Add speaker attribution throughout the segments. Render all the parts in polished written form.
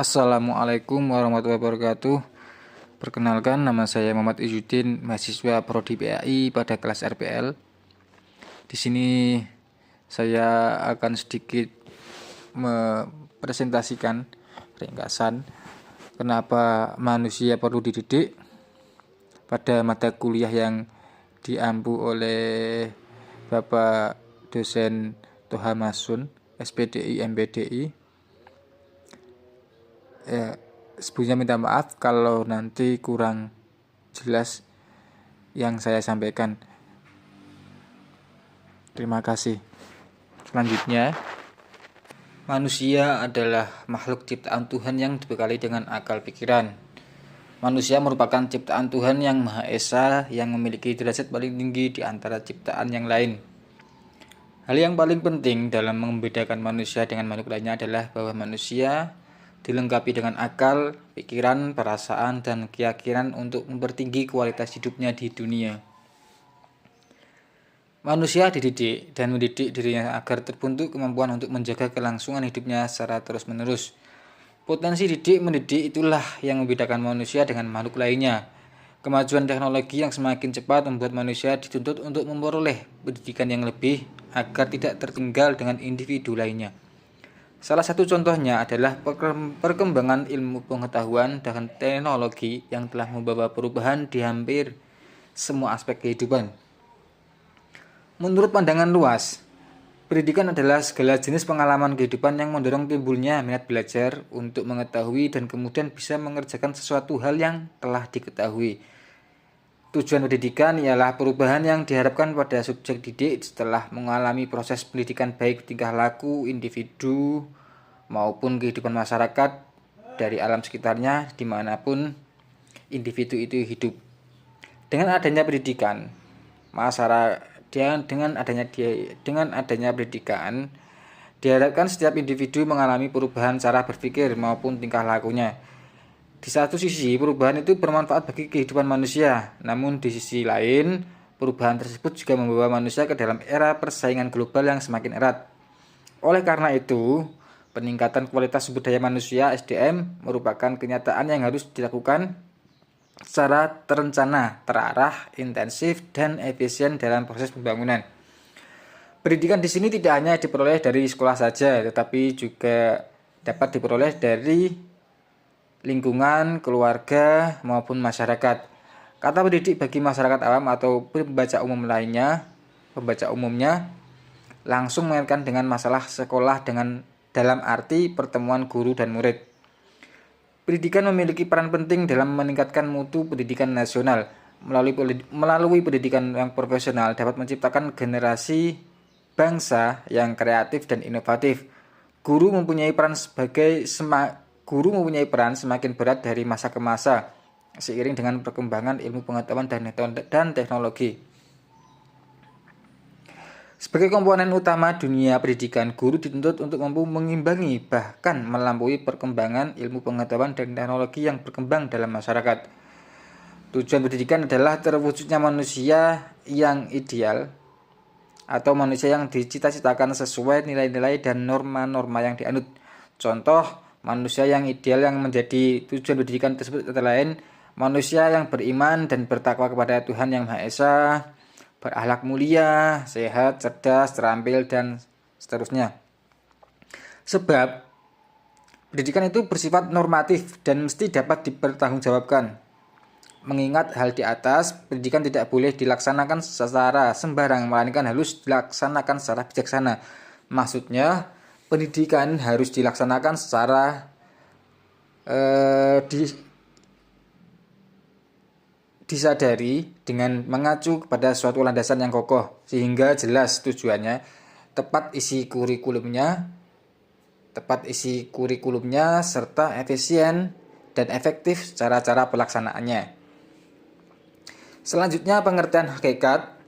Speaker 1: Assalamualaikum warahmatullahi wabarakatuh. Perkenalkan, nama saya Muhammad Izzuddin, mahasiswa Prodi PAI pada kelas RPL. Di sini saya akan sedikit mempresentasikan ringkasan kenapa manusia perlu dididik pada mata kuliah yang diampu oleh Bapak dosen Toha Masun, SPDI MPDI. Sebelumnya minta maaf kalau nanti kurang jelas yang saya sampaikan. Terima kasih. Selanjutnya, manusia adalah makhluk ciptaan Tuhan yang dibekali dengan akal pikiran. Manusia merupakan ciptaan Tuhan yang Maha Esa yang memiliki derajat paling tinggi di antara ciptaan yang lain. Hal yang paling penting dalam membedakan manusia dengan makhluk lainnya adalah bahwa manusia dilengkapi dengan akal, pikiran, perasaan, dan keyakinan untuk mempertinggi kualitas hidupnya di dunia. Manusia dididik dan mendidik dirinya agar terbentuk kemampuan untuk menjaga kelangsungan hidupnya secara terus-menerus. Potensi didik mendidik itulah yang membedakan manusia dengan makhluk lainnya. Kemajuan teknologi yang semakin cepat membuat manusia dituntut untuk memperoleh pendidikan yang lebih agar tidak tertinggal dengan individu lainnya. Salah satu contohnya adalah perkembangan ilmu pengetahuan dan teknologi yang telah membawa perubahan di hampir semua aspek kehidupan. Menurut pandangan luas, pendidikan adalah segala jenis pengalaman kehidupan yang mendorong timbulnya minat belajar untuk mengetahui dan kemudian bisa mengerjakan sesuatu hal yang telah diketahui. Tujuan pendidikan ialah perubahan yang diharapkan pada subjek didik setelah mengalami proses pendidikan baik tingkah laku individu maupun kehidupan masyarakat dari alam sekitarnya dimanapun individu itu hidup. Dengan adanya pendidikan, dengan adanya pendidikan, diharapkan setiap individu mengalami perubahan cara berpikir maupun tingkah lakunya. Di satu sisi, perubahan itu bermanfaat bagi kehidupan manusia, namun di sisi lain, perubahan tersebut juga membawa manusia ke dalam era persaingan global yang semakin erat. Oleh karena itu, peningkatan kualitas sumber daya manusia (SDM) merupakan kenyataan yang harus dilakukan secara terencana, terarah, intensif, dan efisien dalam proses pembangunan. Pendidikan di sini tidak hanya diperoleh dari sekolah saja, tetapi juga dapat diperoleh dari lingkungan, keluarga, maupun masyarakat. Kata pendidik bagi masyarakat awam atau pembaca umumnya langsung mengaitkan dengan masalah sekolah dalam arti pertemuan guru dan murid. Pendidikan memiliki peran penting dalam meningkatkan mutu pendidikan nasional. Melalui pendidikan yang profesional dapat menciptakan generasi bangsa yang kreatif dan inovatif. Guru mempunyai peran semakin berat dari masa ke masa seiring dengan perkembangan ilmu pengetahuan dan teknologi. Sebagai komponen utama dunia pendidikan, guru dituntut untuk mampu mengimbangi bahkan melampaui perkembangan ilmu pengetahuan dan teknologi yang berkembang dalam masyarakat. Tujuan pendidikan adalah terwujudnya manusia yang ideal atau manusia yang dicita-citakan sesuai nilai-nilai dan norma-norma yang dianut. Contoh, manusia yang ideal yang menjadi tujuan pendidikan tersebut antara lain manusia yang beriman dan bertakwa kepada Tuhan Yang Maha Esa, berakhlak mulia, sehat, cerdas, terampil, dan seterusnya. Sebab pendidikan itu bersifat normatif dan mesti dapat dipertanggungjawabkan. Mengingat hal di atas, pendidikan tidak boleh dilaksanakan secara sembarang, melainkan harus dilaksanakan secara bijaksana. Maksudnya, pendidikan harus dilaksanakan secara disadari dengan mengacu kepada suatu landasan yang kokoh sehingga jelas tujuannya, tepat isi kurikulumnya serta efisien dan efektif cara-cara pelaksanaannya. Selanjutnya, pengertian hakikat.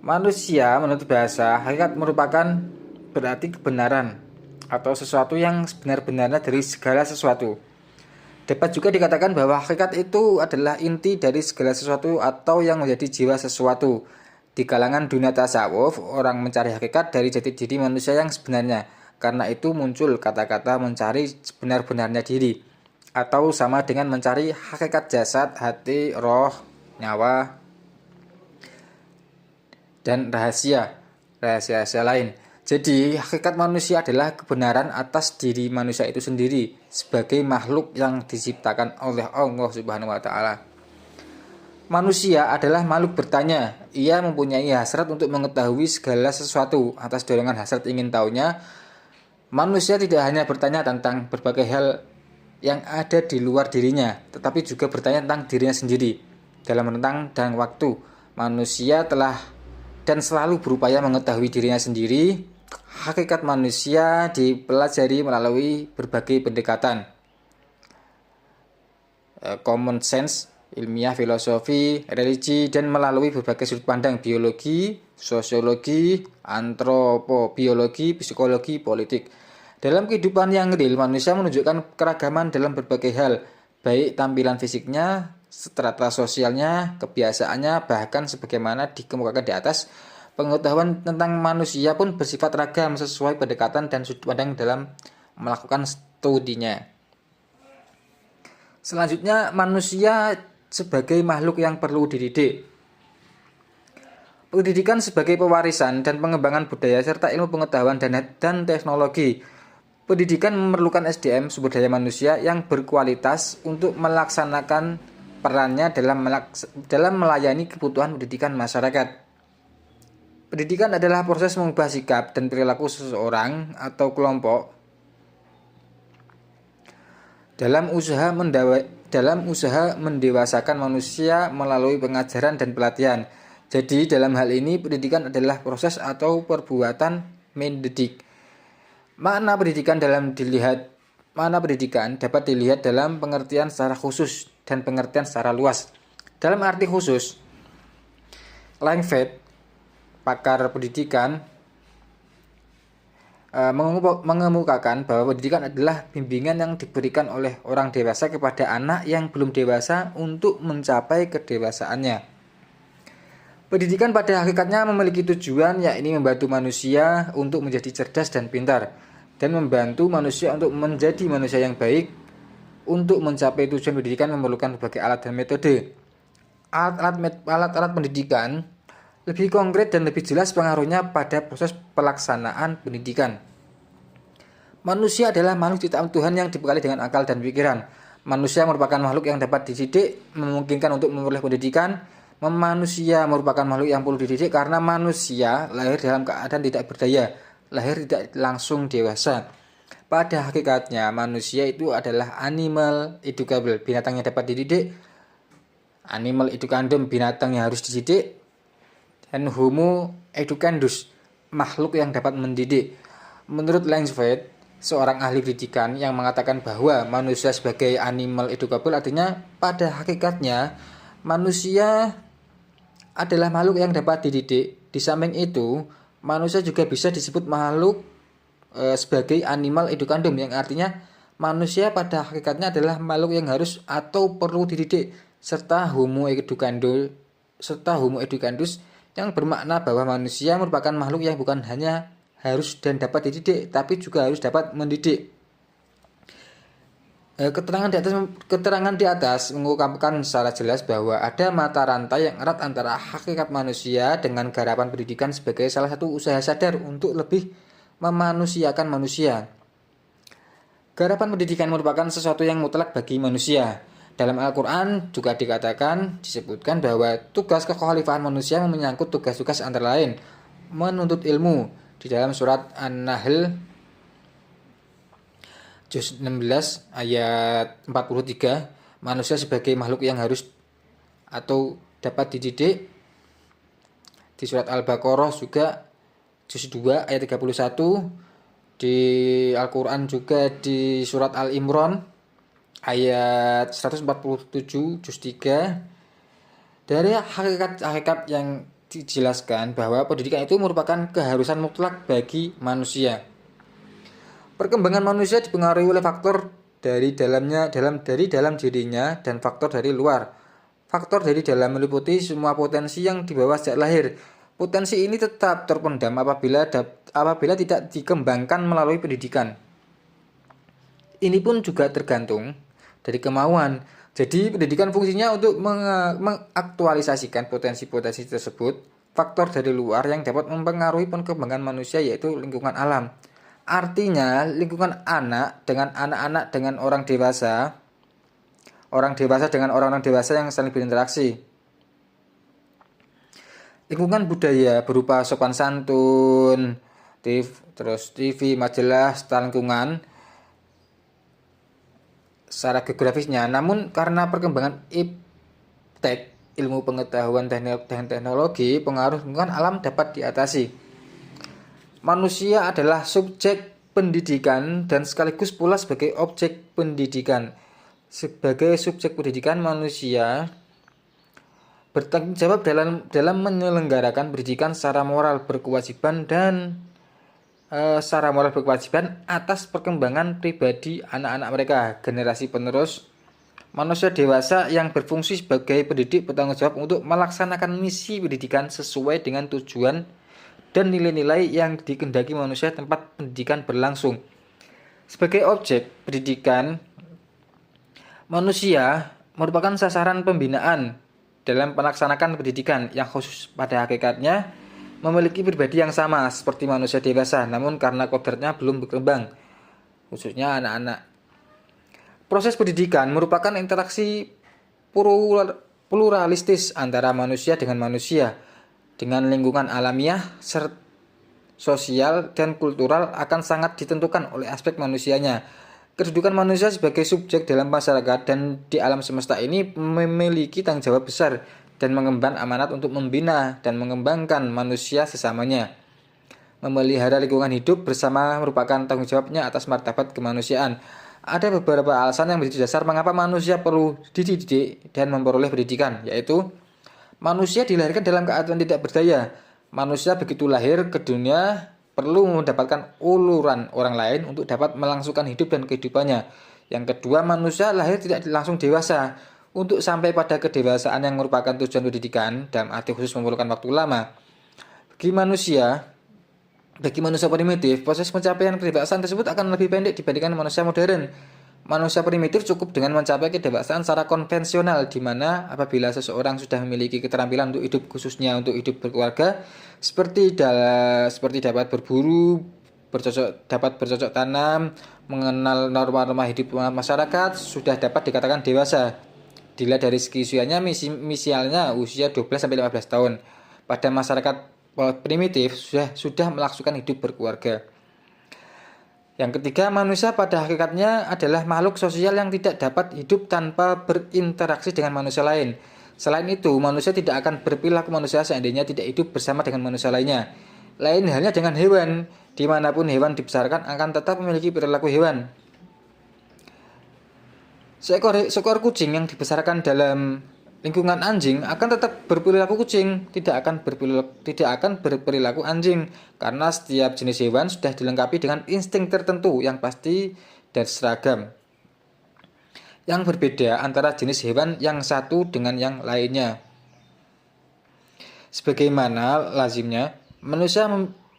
Speaker 1: Manusia menurut bahasa, hakikat merupakan berarti kebenaran atau sesuatu yang sebenar-benarnya dari segala sesuatu. Dapat juga dikatakan bahwa hakikat itu adalah inti dari segala sesuatu atau yang menjadi jiwa sesuatu. Di kalangan dunia tasawuf, orang mencari hakikat dari jati diri manusia yang sebenarnya. Karena itu muncul kata-kata mencari sebenar-benarnya diri, atau sama dengan mencari hakikat jasad, hati, roh, nyawa, dan rahasia-rahasia lain. Jadi, hakikat manusia adalah kebenaran atas diri manusia itu sendiri sebagai makhluk yang diciptakan oleh Allah Subhanahu wa taala. Manusia adalah makhluk bertanya. Ia mempunyai hasrat untuk mengetahui segala sesuatu. Atas dorongan hasrat ingin tahunya, manusia tidak hanya bertanya tentang berbagai hal yang ada di luar dirinya, tetapi juga bertanya tentang dirinya sendiri. Dalam rentang dan waktu, manusia telah dan selalu berupaya mengetahui dirinya sendiri. Hakikat manusia dipelajari melalui berbagai pendekatan. Common sense, ilmiah, filosofi, religi, dan melalui berbagai sudut pandang biologi, sosiologi, antropobiologi, psikologi, politik. Dalam kehidupan yang real, manusia menunjukkan keragaman dalam berbagai hal, baik tampilan fisiknya, strata sosialnya, kebiasaannya, bahkan sebagaimana dikemukakan di atas. Pengetahuan tentang manusia pun bersifat ragam sesuai pendekatan dan sudut pandang dalam melakukan studinya. Selanjutnya, manusia sebagai makhluk yang perlu dididik. Pendidikan sebagai pewarisan dan pengembangan budaya serta ilmu pengetahuan dan teknologi. Pendidikan memerlukan SDM, sumber daya manusia yang berkualitas untuk melaksanakan perannya dalam melayani kebutuhan pendidikan masyarakat. Pendidikan adalah proses mengubah sikap dan perilaku seseorang atau kelompok dalam usaha mendewasakan manusia melalui pengajaran dan pelatihan. Jadi dalam hal ini pendidikan adalah proses atau perbuatan mendidik. Makna pendidikan dapat dilihat dalam pengertian secara khusus dan pengertian secara luas. Dalam arti khusus, Langford, pakar pendidikan, mengemukakan bahwa pendidikan adalah bimbingan yang diberikan oleh orang dewasa kepada anak yang belum dewasa untuk mencapai kedewasaannya. Pendidikan pada hakikatnya memiliki tujuan, yakni membantu manusia untuk menjadi cerdas dan pintar, dan membantu manusia untuk menjadi manusia yang baik. Untuk mencapai tujuan pendidikan memerlukan berbagai alat dan metode. Alat-alat pendidikan lebih konkret dan lebih jelas pengaruhnya pada proses pelaksanaan pendidikan. Manusia adalah makhluk ciptaan Tuhan yang dibekali dengan akal dan pikiran. Manusia merupakan makhluk yang dapat dididik, memungkinkan untuk memperoleh pendidikan. Manusia merupakan makhluk yang perlu dididik karena manusia lahir dalam keadaan tidak berdaya, lahir tidak langsung dewasa. Pada hakikatnya, manusia itu adalah animal educable, binatang yang dapat dididik. Animal educandum, binatang yang harus dididik. Dan Homo educandus, makhluk yang dapat mendidik. Menurut Langford, seorang ahli pendidikan yang mengatakan bahwa manusia sebagai animal educable artinya pada hakikatnya manusia adalah makhluk yang dapat dididik. Di samping itu, manusia juga bisa disebut makhluk sebagai animal educandum, yang artinya manusia pada hakikatnya adalah makhluk yang harus atau perlu dididik, serta Homo educandus yang bermakna bahwa manusia merupakan makhluk yang bukan hanya harus dan dapat dididik, tapi juga harus dapat mendidik. Keterangan di atas mengungkapkan secara jelas bahwa ada mata rantai yang erat antara hakikat manusia dengan garapan pendidikan sebagai salah satu usaha sadar untuk lebih memanusiakan manusia. Garapan pendidikan merupakan sesuatu yang mutlak bagi manusia. Dalam Al-Quran juga disebutkan bahwa tugas kekhalifahan manusia menyangkut tugas-tugas antara lain menuntut ilmu. Di dalam surat An-Nahl juz 16 ayat 43, manusia sebagai makhluk yang harus atau dapat dididik. Di surat Al-Baqarah juga juz 2 ayat 31, di Al-Quran juga di surat Al-Imran ayat 147 juz 3. Dari hakikat yang dijelaskan bahwa pendidikan itu merupakan keharusan mutlak bagi manusia. Perkembangan manusia dipengaruhi oleh faktor dari dalam dirinya dan faktor dari luar. Faktor dari dalam meliputi semua potensi yang dibawa sejak lahir. Potensi ini tetap terpendam apabila tidak dikembangkan melalui pendidikan. Ini pun juga tergantung dari kemauan. Jadi pendidikan fungsinya untuk mengaktualisasikan potensi-potensi tersebut. Faktor dari luar yang dapat mempengaruhi perkembangan manusia yaitu lingkungan alam. Artinya lingkungan anak dengan anak-anak dengan orang dewasa dengan orang-orang dewasa yang saling berinteraksi. Lingkungan budaya berupa sopan santun, TV, majalah, serta lingkungan secara geografisnya. Namun karena perkembangan iptek, ilmu pengetahuan dan teknologi, pengaruh lingkungan alam dapat diatasi. Manusia adalah subjek pendidikan dan sekaligus pula sebagai objek pendidikan. Sebagai subjek pendidikan, manusia bertanggung jawab dalam menyelenggarakan pendidikan secara moral berkewajiban atas perkembangan pribadi anak-anak mereka. Generasi penerus manusia dewasa yang berfungsi sebagai pendidik bertanggung jawab untuk melaksanakan misi pendidikan sesuai dengan tujuan dan nilai-nilai yang dikehendaki manusia tempat pendidikan berlangsung. Sebagai objek pendidikan, manusia merupakan sasaran pembinaan dalam melaksanakan pendidikan yang khusus pada hakikatnya memiliki pribadi yang sama seperti manusia dewasa, namun karena kodratnya belum berkembang, khususnya anak-anak. Proses pendidikan merupakan interaksi pluralistis antara manusia dengan manusia, dengan lingkungan alamiah, sosial, dan kultural akan sangat ditentukan oleh aspek manusianya. Kedudukan manusia sebagai subjek dalam masyarakat dan di alam semesta ini memiliki tanggung jawab besar dan mengemban amanat untuk membina dan mengembangkan manusia sesamanya. Memelihara lingkungan hidup bersama merupakan tanggung jawabnya atas martabat kemanusiaan. Ada beberapa alasan yang menjadi dasar mengapa manusia perlu dididik dan memperoleh pendidikan, yaitu manusia dilahirkan dalam keadaan tidak berdaya. Manusia begitu lahir ke dunia perlu mendapatkan uluran orang lain untuk dapat melangsungkan hidup dan kehidupannya. Yang kedua, manusia lahir tidak langsung dewasa. Untuk sampai pada kedewasaan yang merupakan tujuan pendidikan, dalam arti khusus memerlukan waktu lama. Bagi manusia primitif, proses pencapaian kedewasaan tersebut akan lebih pendek dibandingkan manusia modern. Manusia primitif cukup dengan mencapai kedewasaan secara konvensional, di mana apabila seseorang sudah memiliki keterampilan untuk hidup, khususnya untuk hidup berkeluarga, seperti dapat berburu, dapat bercocok tanam, mengenal norma-norma hidup masyarakat, sudah dapat dikatakan dewasa. Dilihat dari segi usianya, misalnya usia 12-15 tahun. Pada masyarakat primitif sudah melangsungkan hidup berkeluarga. Yang ketiga, manusia pada hakikatnya adalah makhluk sosial yang tidak dapat hidup tanpa berinteraksi dengan manusia lain. Selain itu, manusia tidak akan berperilaku manusia seandainya tidak hidup bersama dengan manusia lainnya. Lain halnya dengan hewan, dimanapun hewan dibesarkan akan tetap memiliki perilaku hewan. Seekor kucing yang dibesarkan dalam lingkungan anjing akan tetap berperilaku kucing, tidak akan berperilaku anjing, karena setiap jenis hewan sudah dilengkapi dengan insting tertentu yang pasti dan seragam. Yang berbeda antara jenis hewan yang satu dengan yang lainnya. Sebagaimana lazimnya, manusia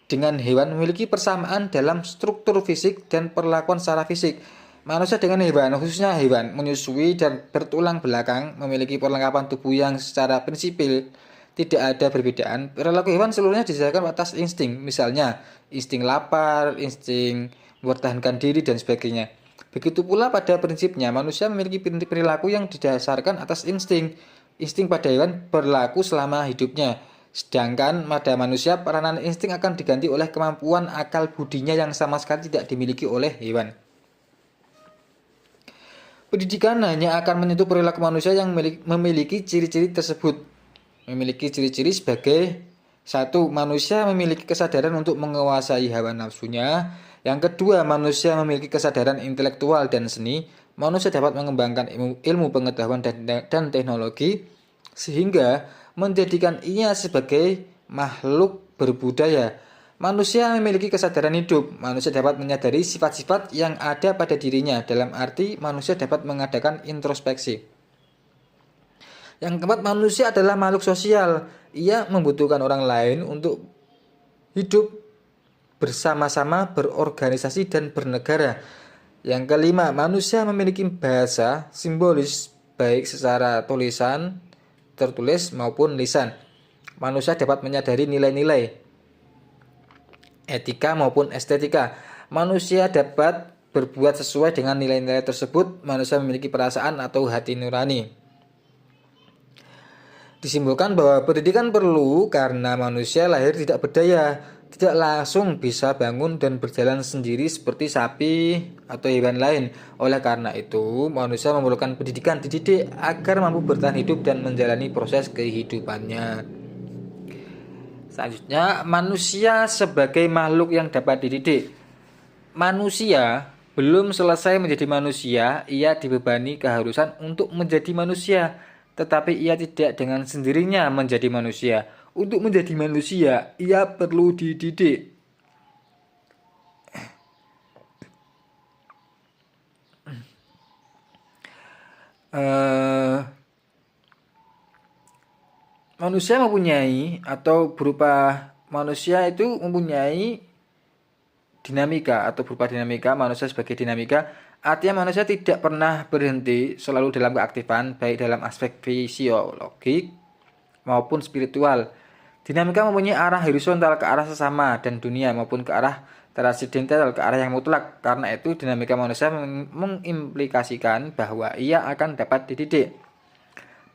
Speaker 1: dengan hewan memiliki persamaan dalam struktur fisik dan perlakuan secara fisik. Manusia dengan hewan, khususnya hewan menyusui dan bertulang belakang, memiliki perlengkapan tubuh yang secara prinsipil tidak ada perbedaan. Perilaku hewan seluruhnya didasarkan atas insting, misalnya insting lapar, insting mempertahankan diri, dan sebagainya. Begitu pula pada prinsipnya, manusia memiliki perilaku yang didasarkan atas insting. Insting pada hewan berlaku selama hidupnya. Sedangkan pada manusia, peranan insting akan diganti oleh kemampuan akal budinya yang sama sekali tidak dimiliki oleh hewan. Pendidikan hanya akan menyentuh perilaku manusia yang memiliki ciri-ciri tersebut. Memiliki ciri-ciri sebagai: 1. Manusia memiliki kesadaran untuk menguasai hawa nafsunya. Yang kedua, manusia memiliki kesadaran intelektual dan seni. Manusia dapat mengembangkan ilmu pengetahuan dan teknologi, sehingga menjadikan ia sebagai makhluk berbudaya. Manusia memiliki kesadaran hidup. Manusia dapat menyadari sifat-sifat yang ada pada dirinya, dalam arti manusia dapat mengadakan introspeksi. Yang keempat, manusia adalah makhluk sosial. Ia membutuhkan orang lain untuk hidup bersama-sama, berorganisasi, dan bernegara. Yang kelima, manusia memiliki bahasa simbolis baik secara tulisan, tertulis maupun lisan. Manusia dapat menyadari nilai-nilai etika maupun estetika. Manusia dapat berbuat sesuai dengan nilai-nilai tersebut. Manusia memiliki perasaan atau hati nurani. Disimpulkan bahwa pendidikan perlu karena manusia lahir tidak berdaya, tidak langsung bisa bangun dan berjalan sendiri seperti sapi atau hewan lain. Oleh karena itu, manusia memerlukan pendidikan dididik agar mampu bertahan hidup dan menjalani proses kehidupannya. Selanjutnya, manusia sebagai makhluk yang dapat dididik. Manusia belum selesai menjadi manusia, ia dibebani keharusan untuk menjadi manusia, tetapi ia tidak dengan sendirinya menjadi manusia. Untuk menjadi manusia, ia perlu dididik. Manusia mempunyai atau berupa manusia itu mempunyai dinamika atau berupa dinamika. Manusia sebagai dinamika artinya manusia tidak pernah berhenti, selalu dalam keaktifan baik dalam aspek fisiologik maupun spiritual. Dinamika mempunyai arah horizontal ke arah sesama dan dunia maupun ke arah transidental ke arah yang mutlak. Karena itu dinamika manusia mengimplikasikan bahwa ia akan dapat dididik.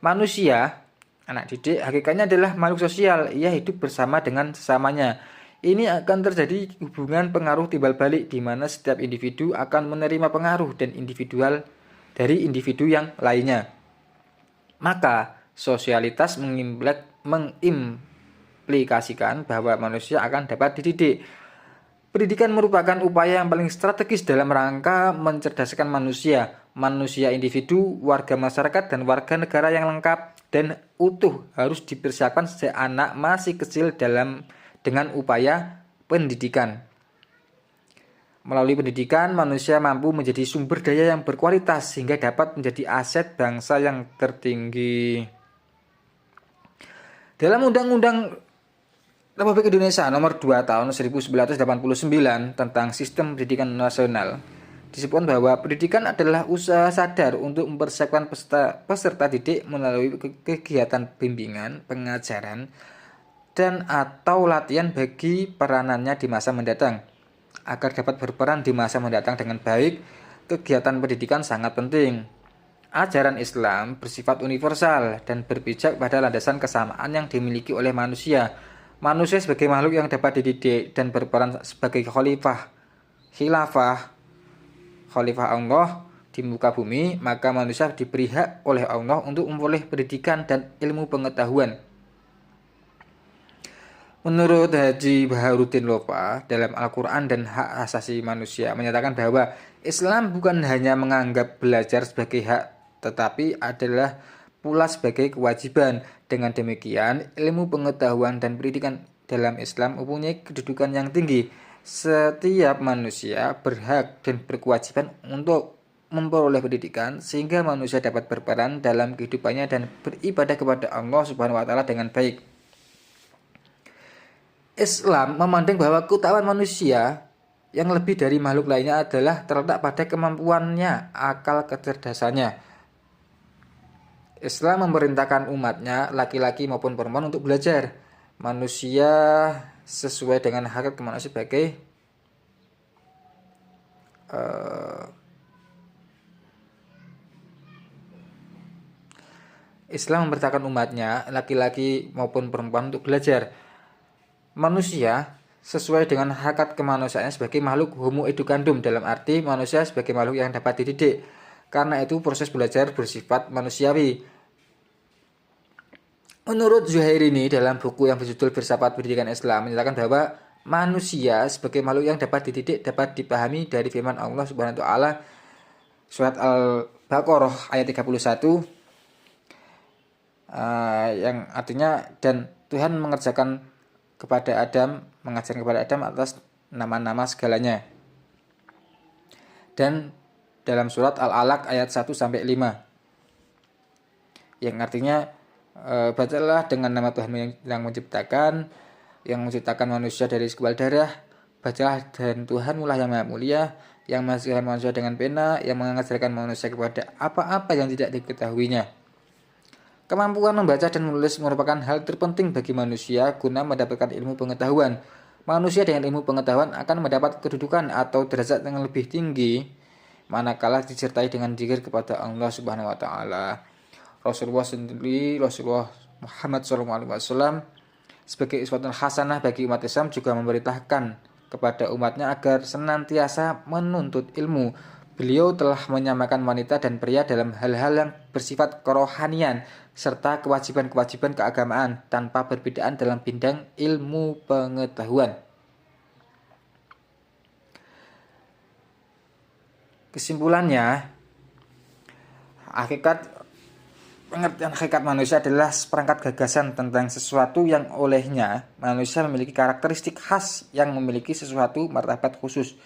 Speaker 1: Manusia, anak didik, hakikatnya adalah makhluk sosial. Ia hidup bersama dengan sesamanya. Ini akan terjadi hubungan pengaruh timbal balik di mana setiap individu akan menerima pengaruh dan individual dari individu yang lainnya. Maka sosialitas mengimplikasikan bahwa manusia akan dapat dididik. Pendidikan merupakan upaya yang paling strategis dalam rangka mencerdaskan manusia. Manusia individu, warga masyarakat, dan warga negara yang lengkap dan utuh harus dipersiapkan sejak anak masih kecil dengan upaya pendidikan. Melalui pendidikan, manusia mampu menjadi sumber daya yang berkualitas sehingga dapat menjadi aset bangsa yang tertinggi. Dalam Undang-Undang Republik Indonesia Nomor 2 Tahun 1989 tentang Sistem Pendidikan Nasional, disebutkan bahwa pendidikan adalah usaha sadar untuk mempersiapkan peserta didik melalui kegiatan bimbingan, pengajaran, dan atau latihan bagi peranannya di masa mendatang. Agar dapat berperan di masa mendatang dengan baik, kegiatan pendidikan sangat penting. Ajaran Islam bersifat universal dan berpijak pada landasan kesamaan yang dimiliki oleh manusia. Manusia sebagai makhluk yang dapat dididik dan berperan sebagai khalifah Allah di muka bumi, maka manusia diberi hak oleh Allah untuk memperoleh pendidikan dan ilmu pengetahuan. Menurut Haji Baharuddin Lopa dalam Al-Quran dan Hak Asasi Manusia menyatakan bahwa Islam bukan hanya menganggap belajar sebagai hak, tetapi adalah pula sebagai kewajiban. Dengan demikian, ilmu pengetahuan dan pendidikan dalam Islam mempunyai kedudukan yang tinggi. Setiap manusia berhak dan berkewajiban untuk memperoleh pendidikan sehingga manusia dapat berperan dalam kehidupannya dan beribadah kepada Allah Subhanahu wa taala dengan baik. Islam memandang bahwa keutamaan manusia yang lebih dari makhluk lainnya adalah terletak pada kemampuannya, akal kecerdasannya. Islam memerintahkan umatnya, laki-laki maupun perempuan, untuk belajar. Manusia sesuai dengan hakikat kemanusiaan sebagai Islam memerintahkan umatnya, laki-laki maupun perempuan, untuk belajar. Manusia sesuai dengan hakikat kemanusiaannya sebagai makhluk homo educandum, dalam arti manusia sebagai makhluk yang dapat dididik. Karena itu proses belajar bersifat manusiawi. Menurut Zuhairini dalam buku yang berjudul Filsafat Pendidikan Islam menyatakan bahwa manusia sebagai makhluk yang dapat dididik dapat dipahami dari firman Allah Subhanahu wa taala surat Al-Baqarah ayat 31 yang artinya, dan Tuhan mengajarkan kepada Adam atas nama-nama segalanya. Dan dalam surat Al-Alaq ayat 1-5 yang artinya Bacalah dengan nama Tuhan yang menciptakan manusia dari segumpal darah. Bacalah dan Tuhanmu lah yang maha mulia, yang mengajarkan manusia dengan pena, yang mengajarkan manusia kepada apa-apa yang tidak diketahuinya. Kemampuan membaca dan menulis merupakan hal terpenting bagi manusia guna mendapatkan ilmu pengetahuan. Manusia dengan ilmu pengetahuan akan mendapat kedudukan atau derajat yang lebih tinggi manakala disertai dengan zikir kepada Allah Subhanahu wa taala. Rasulullah Muhammad SAW sebagai uswatun hasanah bagi umat Islam juga memerintahkan kepada umatnya agar senantiasa menuntut ilmu. Beliau telah menyamakan wanita dan pria dalam hal-hal yang bersifat kerohanian serta kewajiban-kewajiban keagamaan tanpa perbedaan dalam bidang ilmu pengetahuan. Kesimpulannya, pengertian hakikat manusia adalah seperangkat gagasan tentang sesuatu yang olehnya manusia memiliki karakteristik khas yang memiliki sesuatu martabat khusus.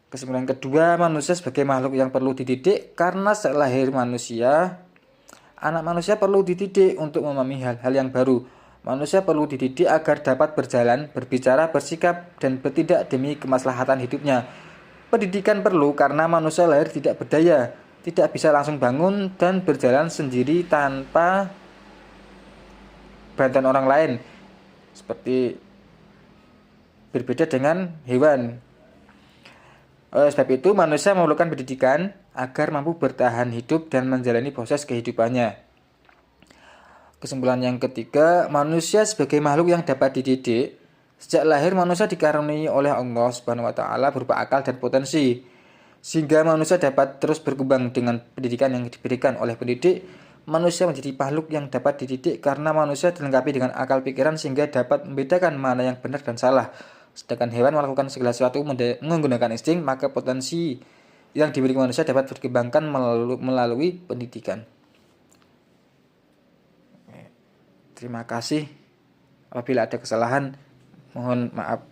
Speaker 1: Kesimpulan kedua, manusia sebagai makhluk yang perlu dididik karena setelah lahir manusia, anak manusia perlu dididik untuk memahami hal-hal yang baru. Manusia perlu dididik agar dapat berjalan, berbicara, bersikap, dan bertindak demi kemaslahatan hidupnya. Pendidikan perlu karena manusia lahir tidak berdaya, tidak bisa langsung bangun dan berjalan sendiri tanpa bantuan orang lain, seperti berbeda dengan hewan. Oleh sebab itu, manusia memerlukan pendidikan agar mampu bertahan hidup dan menjalani proses kehidupannya. Kesimpulan yang ketiga, manusia sebagai makhluk yang dapat dididik. Sejak lahir manusia dikaruniai oleh Allah Subhanahu wa taala berupa akal dan potensi, sehingga manusia dapat terus berkembang dengan pendidikan yang diberikan oleh pendidik. Manusia menjadi makhluk yang dapat dididik karena manusia dilengkapi dengan akal pikiran sehingga dapat membedakan mana yang benar dan salah. Sedangkan hewan melakukan segala sesuatu menggunakan insting, maka potensi yang dimiliki manusia dapat dikembangkan melalui pendidikan. Terima kasih. Apabila ada kesalahan, mohon maaf.